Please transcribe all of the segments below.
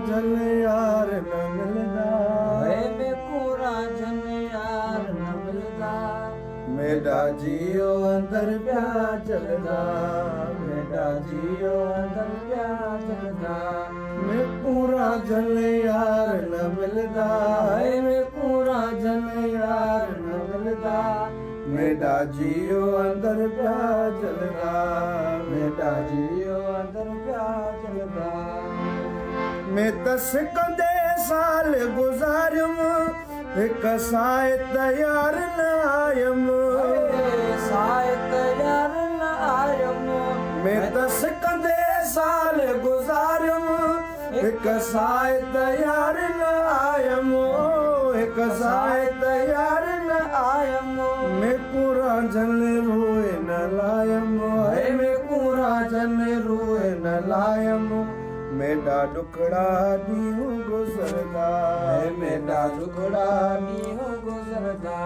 जन यार न मिलदा में पूरा जन यार न मिलदा मेरा जियो अंदर प्या चलदा मेरा जियो अंदर प्या चलदा मैं पूरा जन यार न मिलदा में पूरा जन यार न मिलदा मेरा जियो अंदर प्या चलदा मेरा जियो अंदर प्या चलदा मैं दस कंदे साल गुजारियम एक साए तैयार न आयम साए तैयार न आयम मैं दस कंदे साल गुजारियम एक साए तैयार न आयम एक साए तैयार न आयम मैं पूरा जन रोए न लायम में पूरा जन रोए न लायम मेरा डुकड़ा ॾींहुं गुज़रदा मेरा टुकड़ा ॾींहुं गुज़रदा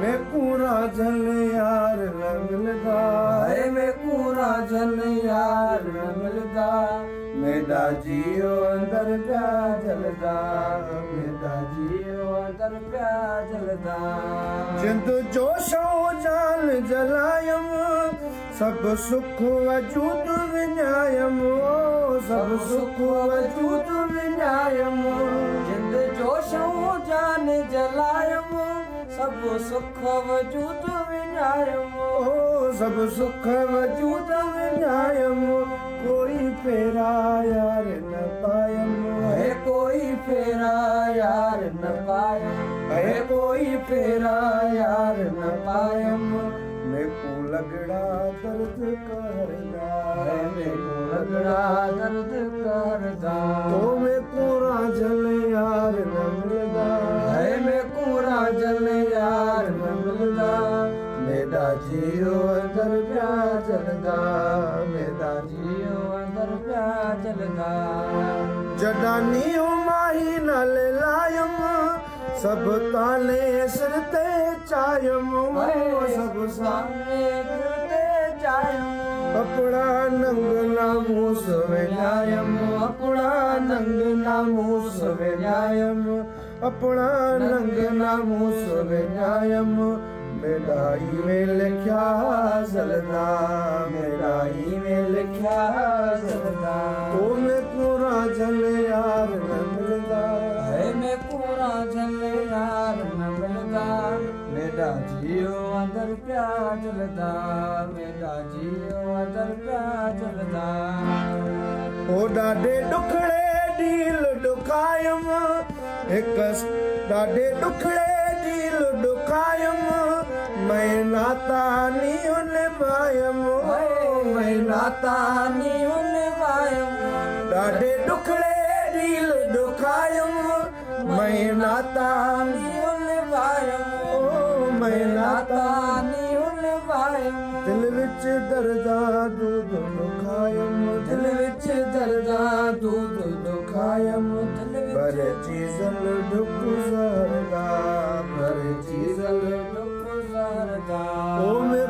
मैं पूरा जन यार न मिलदा में पूरा जन यार न मिलदा मेरा जियो अंदर प्या जलदा मेरा जियो अंदर प्या जलदा जिंद जोशो जान जलायम सब सुख वजूद विञायम सब सुख वजूद विञायम जिंद जोशो जान जलायम सब सुख वजूद विञायम सब सुख वजूद विञायम कोई फेरा यार न पायम है कोई फेरा यार न पायम है कोई फेरा यार न पायम मैं को लगड़ा दर्द करदा मैं को लगड़ा दर्द करदा मैं पूरा जन यार न मिलदा मैं पूरा जन यार न मिलदा मेरा जियो अंदर प्या चलदा मेरा जियो अंदर प्या चलदा जडानी माही नाल लायम सब ताले सिर ते चायम सब सामने गिरते जायम अपना नंग नामूस विञायम अपना नंग नामूस विञायम अपना नंग नामूस विञायम मेरा में लिखा जलदा मेरा में लिखा जलदा मैं पूरा जन यार न मिलदा में पूरा जन यार न मिलदा मेरा जियो अंदर प्या जलदा मेरा जियो अंदर प्या जलदा ओ ॾाढे ॾुखड़े ॾील ॾुकायम हिक ॾाढे ॾुखड़े ॾील ॾुकायम मैं नाता नियो निभायम मैं नाता नियो निभायम ॾाढे ॾुखड़े ॾील ॾुकायम मैं नाता नियो निभायम मैं नाता नियो निभायम दिल विच दर्दा दूध ॾुकायम दिल विच दर्दा दूध ॾुकायम पर चीज़ल ढुक ज़रदा पर चीज़ल ढुक ज़रदा मैं